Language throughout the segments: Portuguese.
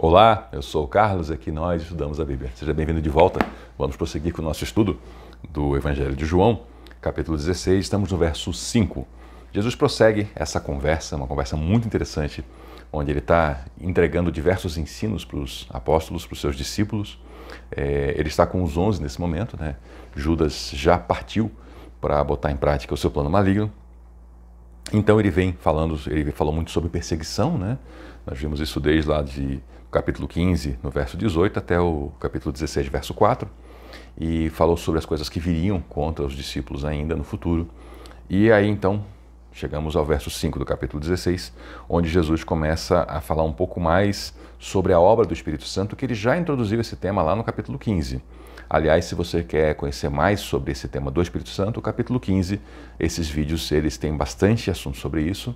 Olá, eu sou o Carlos, aqui nós estudamos a Bíblia. Seja bem-vindo de volta. Vamos prosseguir com o nosso estudo do Evangelho de João, capítulo 16, estamos no verso 5. Jesus prossegue essa conversa, uma conversa muito interessante, onde ele está entregando diversos ensinos para os apóstolos, para os seus discípulos. Ele está com os 11 nesse momento, né? Judas já partiu para botar em prática o seu plano maligno. Então ele falou muito sobre perseguição, né? Nós vimos isso desde lá de capítulo 15, no verso 18, até o capítulo 16, verso 4, e falou sobre as coisas que viriam contra os discípulos ainda no futuro. E aí então chegamos ao verso 5 do capítulo 16, onde Jesus começa a falar um pouco mais sobre a obra do Espírito Santo, que ele já introduziu esse tema lá no capítulo 15. Aliás, se você quer conhecer mais sobre esse tema do Espírito Santo, o capítulo 15, esses vídeos eles têm bastante assunto sobre isso.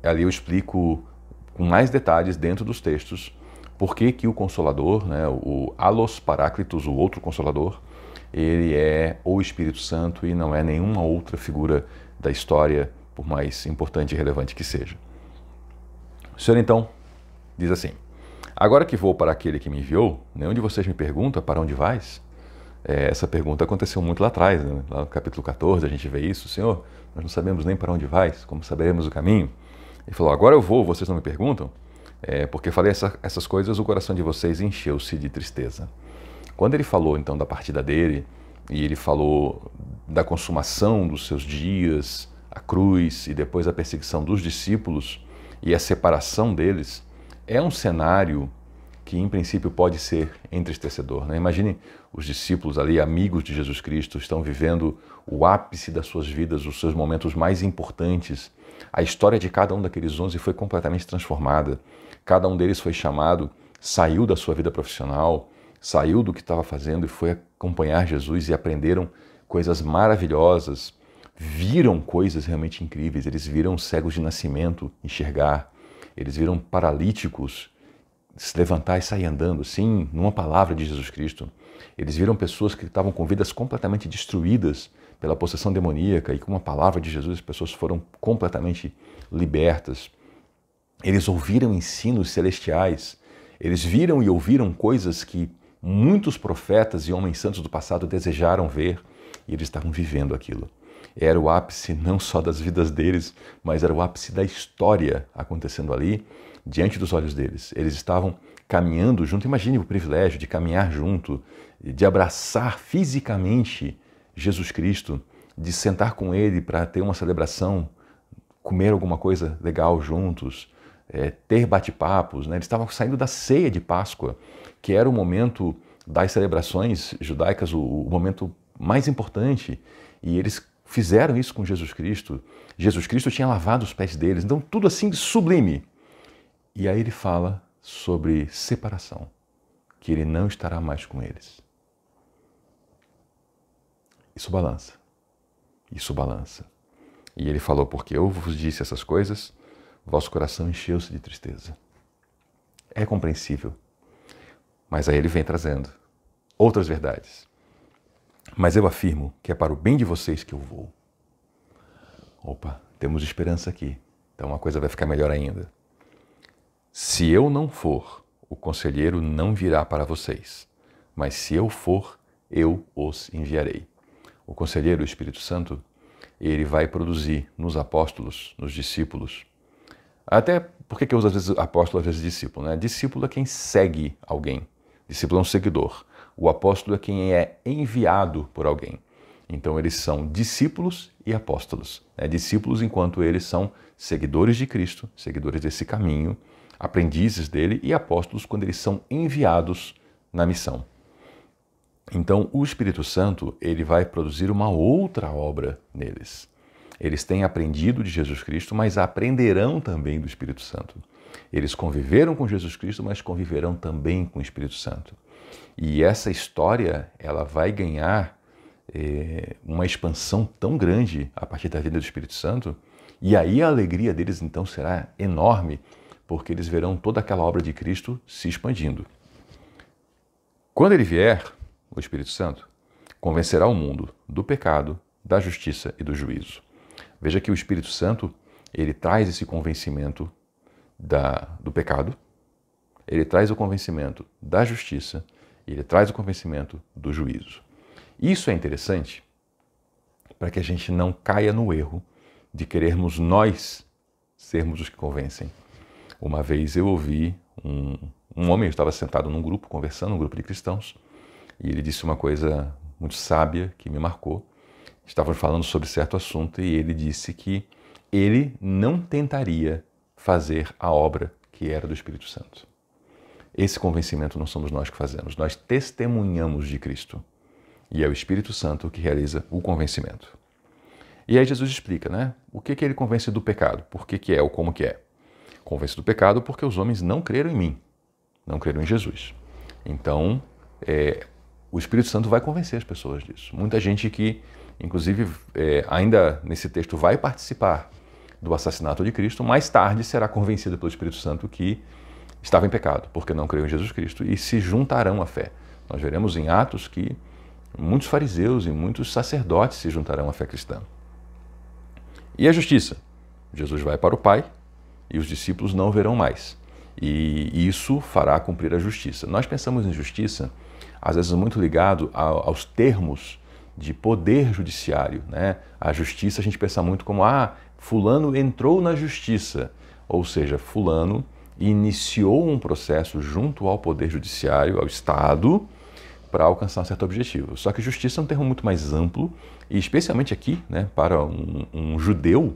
Ali eu explico com mais detalhes dentro dos textos por que o Consolador, né, o Allos Paráclitos, o outro Consolador, ele é o Espírito Santo e não é nenhuma outra figura da história, por mais importante e relevante que seja. O Senhor então diz assim: agora que vou para aquele que me enviou, nenhum de vocês me pergunta para onde vais? Essa pergunta aconteceu muito lá atrás, né? Lá no capítulo 14 a gente vê isso: Senhor, nós não sabemos nem para onde vais, como saberemos o caminho? Ele falou: agora eu vou, vocês não me perguntam? Porque falei essas coisas, o coração de vocês encheu-se de tristeza. Quando ele falou então da partida dele, e ele falou da consumação dos seus dias, a cruz e depois a perseguição dos discípulos e a separação deles, é um cenário que em princípio pode ser entristecedor, né? Imagine os discípulos ali, amigos de Jesus Cristo, estão vivendo o ápice das suas vidas, os seus momentos mais importantes. A história de cada um daqueles 11 foi completamente transformada. Cada um deles foi chamado, saiu da sua vida profissional, saiu do que estava fazendo e foi acompanhar Jesus e aprenderam coisas maravilhosas, viram coisas realmente incríveis. Eles viram cegos de nascimento enxergar, eles viram paralíticos se levantar e sair andando, sim, numa palavra de Jesus Cristo. Eles viram pessoas que estavam com vidas completamente destruídas pela possessão demoníaca e com uma palavra de Jesus as pessoas foram completamente libertas. Eles ouviram ensinos celestiais, eles viram e ouviram coisas que muitos profetas e homens santos do passado desejaram ver e eles estavam vivendo aquilo. Era o ápice não só das vidas deles, mas era o ápice da história acontecendo ali, diante dos olhos deles. Eles estavam caminhando junto. Imagine o privilégio de caminhar junto, de abraçar fisicamente Jesus Cristo, de sentar com Ele para ter uma celebração, comer alguma coisa legal juntos, ter bate-papos, né? Eles estavam saindo da ceia de Páscoa, que era o momento das celebrações judaicas, o momento mais importante, e eles fizeram isso com Jesus Cristo. Jesus Cristo tinha lavado os pés deles, então tudo assim sublime. E aí ele fala sobre separação, que ele não estará mais com eles. Isso balança. Isso balança. E ele falou: porque eu vos disse essas coisas, vosso coração encheu-se de tristeza. É compreensível. Mas aí ele vem trazendo outras verdades. Mas eu afirmo que é para o bem de vocês que eu vou. Opa, temos esperança aqui. Então a coisa vai ficar melhor ainda. Se eu não for, o conselheiro não virá para vocês. Mas se eu for, eu os enviarei. O conselheiro, o Espírito Santo, ele vai produzir nos apóstolos, nos discípulos. Até porque eu uso às vezes apóstolo, às vezes discípulo, né? Discípulo é quem segue alguém. Discípulo é um seguidor. O apóstolo é quem é enviado por alguém. Então eles são discípulos e apóstolos. Discípulos enquanto eles são seguidores de Cristo, seguidores desse caminho, aprendizes dele, e apóstolos quando eles são enviados na missão. Então o Espírito Santo ele vai produzir uma outra obra neles. Eles têm aprendido de Jesus Cristo, mas aprenderão também do Espírito Santo. Eles conviveram com Jesus Cristo, mas conviverão também com o Espírito Santo. E essa história ela vai ganhar uma expansão tão grande a partir da vida do Espírito Santo, e aí a alegria deles então será enorme, porque eles verão toda aquela obra de Cristo se expandindo. Quando ele vier, o Espírito Santo convencerá o mundo do pecado, da justiça e do juízo. Veja que o Espírito Santo ele traz esse convencimento do pecado, ele traz o convencimento da justiça e ele traz o convencimento do juízo. Isso é interessante para que a gente não caia no erro de querermos nós sermos os que convencem. Uma vez eu ouvi um homem, eu estava sentado num grupo, conversando, um grupo de cristãos, e ele disse uma coisa muito sábia que me marcou. Estávamos falando sobre certo assunto e ele disse que ele não tentaria fazer a obra que era do Espírito Santo. Esse convencimento não somos nós que fazemos, nós testemunhamos de Cristo. E é o Espírito Santo que realiza o convencimento. E aí Jesus explica, né? O que ele convence do pecado, por que é ou como que é. Convence do pecado porque os homens não creram em mim, não creram em Jesus. Então, o Espírito Santo vai convencer as pessoas disso. Muita gente que, inclusive, ainda nesse texto vai participar do assassinato de Cristo, mais tarde será convencida pelo Espírito Santo que estava em pecado, porque não creu em Jesus Cristo, e se juntarão à fé. Nós veremos em Atos que muitos fariseus e muitos sacerdotes se juntarão à fé cristã. E a justiça? Jesus vai para o Pai e os discípulos não o verão mais. E isso fará cumprir a justiça. Nós pensamos em justiça, às vezes muito ligado aos termos de poder judiciário, né? A justiça a gente pensa muito como, fulano entrou na justiça, ou seja, fulano iniciou um processo junto ao poder judiciário, ao Estado, para alcançar um certo objetivo. Só que justiça é um termo muito mais amplo, e especialmente aqui, né, para um judeu,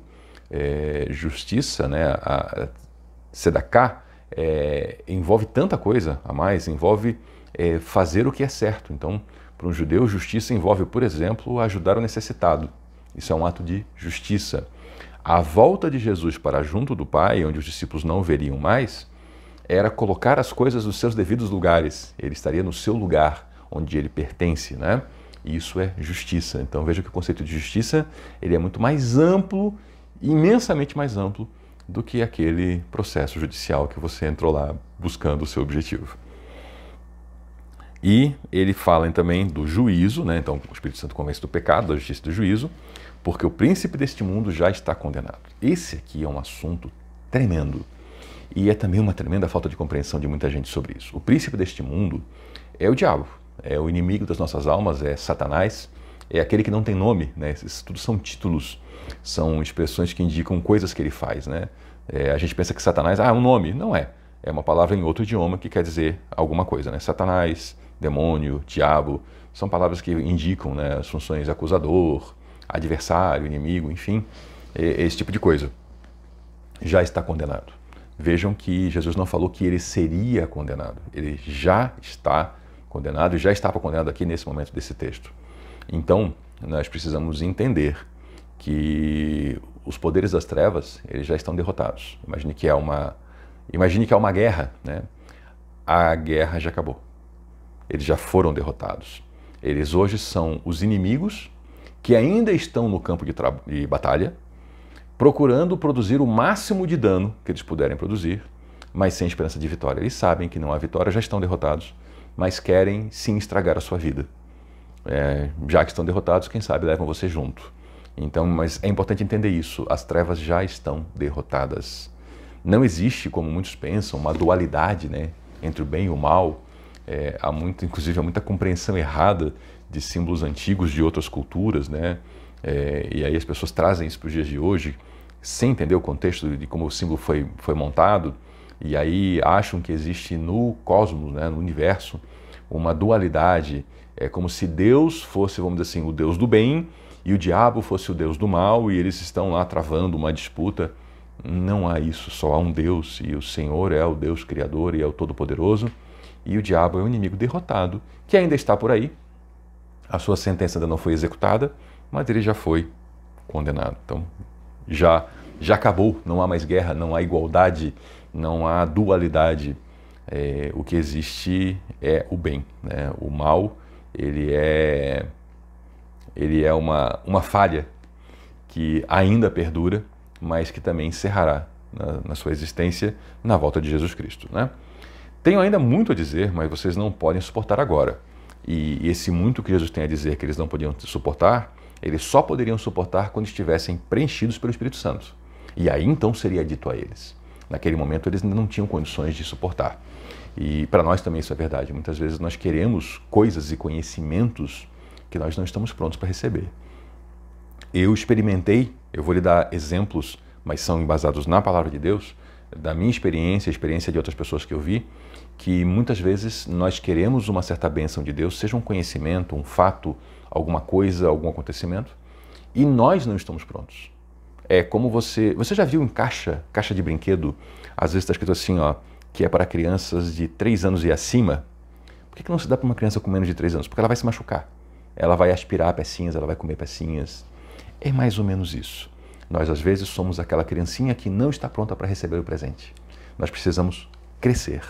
justiça, né, a Sedaká, envolve tanta coisa a mais, envolve fazer o que é certo. Então, para um judeu, justiça envolve, por exemplo, ajudar o necessitado. Isso é um ato de justiça. A volta de Jesus para junto do Pai, onde os discípulos não o veriam mais, era colocar as coisas nos seus devidos lugares. Ele estaria no seu lugar, onde ele pertence, né? E isso é justiça. Então veja que o conceito de justiça ele é muito mais amplo, imensamente mais amplo, do que aquele processo judicial que você entrou lá buscando o seu objetivo. E ele fala também do juízo, né? Então o Espírito Santo convence do pecado, da justiça e do juízo, porque o príncipe deste mundo já está condenado. Esse aqui é um assunto tremendo. E é também uma tremenda falta de compreensão de muita gente sobre isso. O príncipe deste mundo é o diabo, é o inimigo das nossas almas, é Satanás, é aquele que não tem nome, né? Esses tudo são títulos, são expressões que indicam coisas que ele faz, né? A gente pensa que Satanás, um nome, não é. É uma palavra em outro idioma que quer dizer alguma coisa, né? Satanás, demônio, diabo, são palavras que indicam, né, as funções acusador, adversário, inimigo, enfim, esse tipo de coisa. Já está condenado. Vejam que Jesus não falou que ele seria condenado, ele já está condenado e já estava condenado aqui nesse momento desse texto. Então, nós precisamos entender que os poderes das trevas eles já estão derrotados. Imagine que é uma guerra, né? A guerra já acabou. Eles já foram derrotados. Eles hoje são os inimigos que ainda estão no campo de batalha, procurando produzir o máximo de dano que eles puderem produzir, mas sem esperança de vitória. Eles sabem que não há vitória, já estão derrotados, mas querem sim estragar a sua vida. Já que estão derrotados, quem sabe levam você junto. Então, mas é importante entender isso, as trevas já estão derrotadas. Não existe, como muitos pensam, uma dualidade, né, entre o bem e o mal. Inclusive há muita compreensão errada de símbolos antigos de outras culturas, né? E aí as pessoas trazem isso para os dias de hoje, sem entender o contexto de como o símbolo foi montado, e aí acham que existe no cosmos, né, no universo, uma dualidade. É como se Deus fosse, vamos dizer assim, o Deus do bem e o diabo fosse o Deus do mal, e eles estão lá travando uma disputa. Não há isso, só há um Deus, e o Senhor é o Deus Criador e é o Todo-Poderoso, e o diabo é um inimigo derrotado, que ainda está por aí. A sua sentença ainda não foi executada, mas ele já foi condenado. Então, já acabou, não há mais guerra, não há igualdade, não há dualidade. O que existe é o bem, né? O mal, ele é uma falha que ainda perdura, mas que também encerrará na sua existência na volta de Jesus Cristo, né? Tenho ainda muito a dizer, mas vocês não podem suportar agora. E esse muito que Jesus tem a dizer que eles não podiam suportar, eles só poderiam suportar quando estivessem preenchidos pelo Espírito Santo. E aí então seria dito a eles. Naquele momento eles não tinham condições de suportar. E para nós também isso é verdade. Muitas vezes nós queremos coisas e conhecimentos que nós não estamos prontos para receber. Eu experimentei, eu vou lhe dar exemplos, mas são embasados na palavra de Deus, da minha experiência, a experiência de outras pessoas que eu vi, que muitas vezes nós queremos uma certa bênção de Deus, seja um conhecimento, um fato, alguma coisa, algum acontecimento, e nós não estamos prontos. É como você já viu em caixa de brinquedo, às vezes está escrito assim, ó, que é para crianças de 3 anos e acima. Por que não se dá para uma criança com menos de 3 anos? Porque ela vai se machucar. Ela vai aspirar pecinhas, ela vai comer pecinhas. É mais ou menos isso. Nós, às vezes, somos aquela criancinha que não está pronta para receber o presente. Nós precisamos crescer.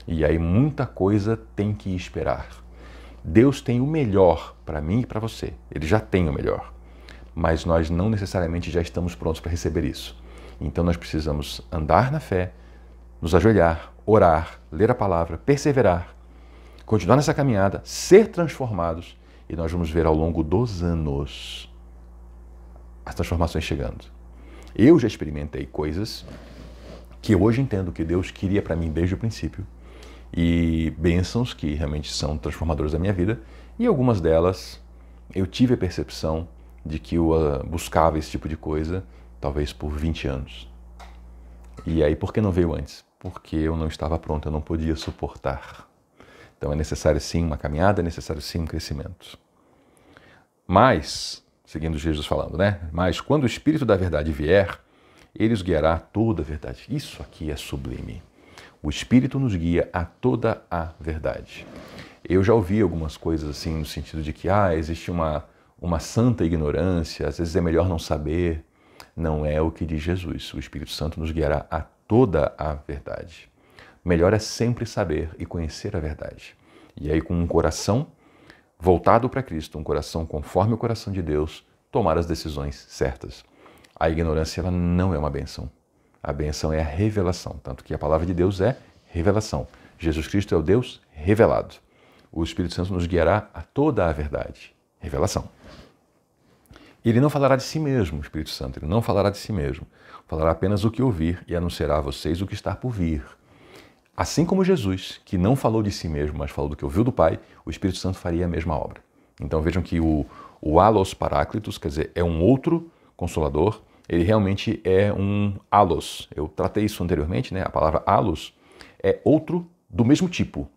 E aí muita coisa tem que esperar. Deus tem o melhor para mim e para você. Ele já tem o melhor. Mas nós não necessariamente já estamos prontos para receber isso. Então nós precisamos andar na fé, nos ajoelhar, orar, ler a palavra, perseverar, continuar nessa caminhada, ser transformados, e nós vamos ver ao longo dos anos as transformações chegando. Eu já experimentei coisas que hoje entendo que Deus queria para mim desde o princípio, e bênçãos que realmente são transformadoras da minha vida, e algumas delas eu tive a percepção de que eu buscava esse tipo de coisa talvez por 20 anos. E aí, por que não veio antes? Porque eu não estava pronto, eu não podia suportar. Então é necessário sim uma caminhada, é necessário sim um crescimento. Mas, seguindo Jesus falando, né? Mas quando o Espírito da verdade vier, ele os guiará a toda a verdade. Isso aqui é sublime. O Espírito nos guia a toda a verdade. Eu já ouvi algumas coisas assim no sentido de que existe uma santa ignorância, às vezes é melhor não saber. Não é o que diz Jesus. O Espírito Santo nos guiará a toda a verdade. Melhor é sempre saber e conhecer a verdade. E aí, com um coração voltado para Cristo, um coração conforme o coração de Deus, tomar as decisões certas. A ignorância ela não é uma bênção. A bênção é a revelação, tanto que a palavra de Deus é revelação. Jesus Cristo é o Deus revelado. O Espírito Santo nos guiará a toda a verdade. Revelação. Ele não falará de si mesmo, o Espírito Santo, ele não falará de si mesmo. Falará apenas o que ouvir e anunciará a vocês o que está por vir. Assim como Jesus, que não falou de si mesmo, mas falou do que ouviu do Pai, o Espírito Santo faria a mesma obra. Então vejam que o allos paráclitos, quer dizer, é um outro consolador, ele realmente é um allos. Eu tratei isso anteriormente, né? A palavra allos é outro do mesmo tipo.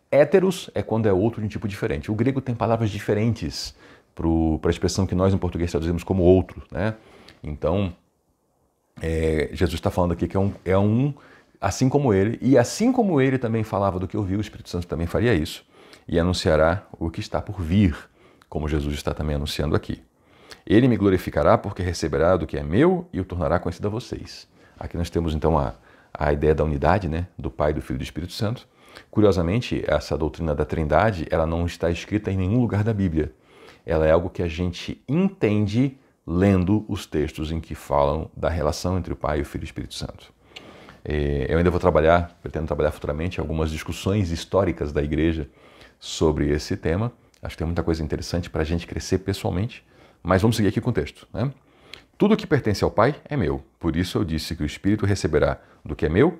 Héteros é quando é outro de um tipo diferente. O grego tem palavras diferentes para a expressão que nós em português traduzimos como outro, né? Então, Jesus está falando aqui que é um assim como ele, e assim como ele também falava do que ouviu, o Espírito Santo também faria isso, e anunciará o que está por vir, como Jesus está também anunciando aqui. Ele me glorificará porque receberá do que é meu e o tornará conhecido a vocês. Aqui nós temos então a ideia da unidade, né, do Pai, do Filho e do Espírito Santo. Curiosamente, essa doutrina da Trindade, ela não está escrita em nenhum lugar da Bíblia. Ela é algo que a gente entende lendo os textos em que falam da relação entre o Pai, o Filho e o Espírito Santo. Eu ainda pretendo trabalhar futuramente algumas discussões históricas da Igreja sobre esse tema. Acho que tem muita coisa interessante para a gente crescer pessoalmente, mas vamos seguir aqui com o texto, né? Tudo que pertence ao Pai é meu, por isso eu disse que o Espírito receberá do que é meu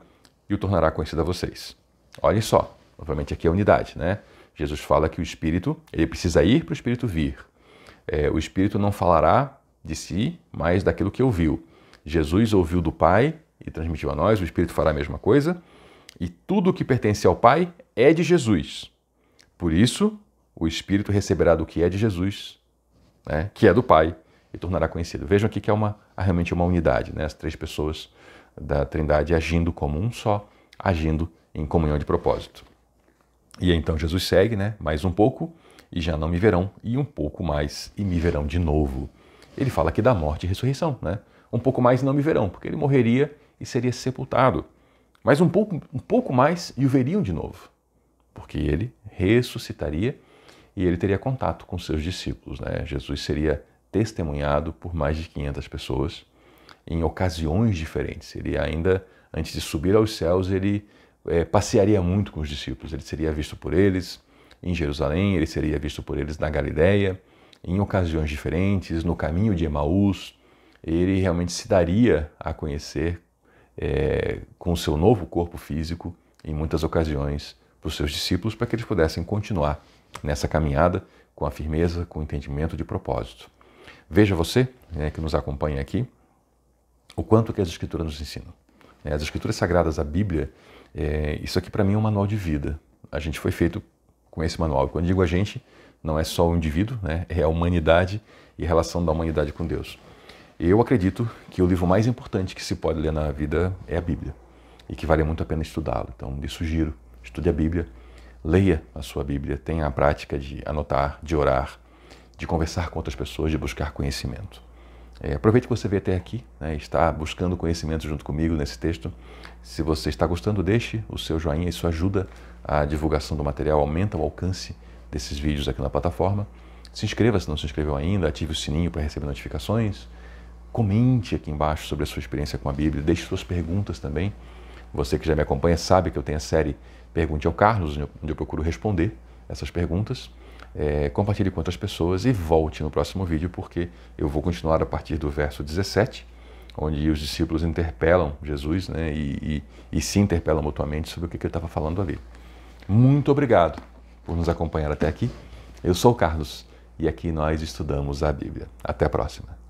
e o tornará conhecido a vocês. Olhem só, novamente aqui é a unidade, né? Jesus fala que o Espírito, ele precisa ir para o Espírito vir. O Espírito não falará de si, mas daquilo que ouviu. Jesus ouviu do Pai e transmitiu a nós, o Espírito fará a mesma coisa, e tudo o que pertence ao Pai é de Jesus. Por isso, o Espírito receberá do que é de Jesus, né, que é do Pai, e tornará conhecido. Vejam aqui que realmente uma unidade, né, as 3 pessoas da Trindade agindo como um só, agindo em comunhão de propósito. E então Jesus segue, né, mais um pouco, e já não me verão, e um pouco mais, e me verão de novo. Ele fala aqui da morte e ressurreição, né? Um pouco mais e não me verão, porque ele morreria e seria sepultado. Mas um pouco mais e o veriam de novo, porque ele ressuscitaria e ele teria contato com seus discípulos, né? Jesus seria testemunhado por mais de 500 pessoas em ocasiões diferentes. Ele ainda, antes de subir aos céus, ele passearia muito com os discípulos. Ele seria visto por eles em Jerusalém, ele seria visto por eles na Galileia, em ocasiões diferentes, no caminho de Emaús. Ele realmente se daria a conhecer com o seu novo corpo físico em muitas ocasiões, para os seus discípulos, para que eles pudessem continuar nessa caminhada com a firmeza, com o entendimento de propósito. Veja você, que nos acompanha aqui, o quanto que as Escrituras nos ensinam. As Escrituras Sagradas, a Bíblia, isso aqui para mim é um manual de vida. A gente foi feito com esse manual. E quando digo a gente, não é só o indivíduo, é a humanidade e a relação da humanidade com Deus. Eu acredito que o livro mais importante que se pode ler na vida é a Bíblia e que vale muito a pena estudá-lo. Então, lhe sugiro, estude a Bíblia, leia a sua Bíblia, tenha a prática de anotar, de orar, de conversar com outras pessoas, de buscar conhecimento. Aproveite que você veio até aqui, está buscando conhecimento junto comigo nesse texto. Se você está gostando, deixe o seu joinha, isso ajuda a divulgação do material, aumenta o alcance desses vídeos aqui na plataforma. Se inscreva se não se inscreveu ainda, ative o sininho para receber notificações. Comente aqui embaixo sobre a sua experiência com a Bíblia, deixe suas perguntas também. Você que já me acompanha sabe que eu tenho a série Pergunte ao Carlos, onde eu procuro responder essas perguntas. Compartilhe com outras pessoas e volte no próximo vídeo, porque eu vou continuar a partir do verso 17, onde os discípulos interpelam Jesus, e se interpelam mutuamente sobre o que ele estava falando ali. Muito obrigado por nos acompanhar até aqui. Eu sou o Carlos e aqui nós estudamos a Bíblia. Até a próxima.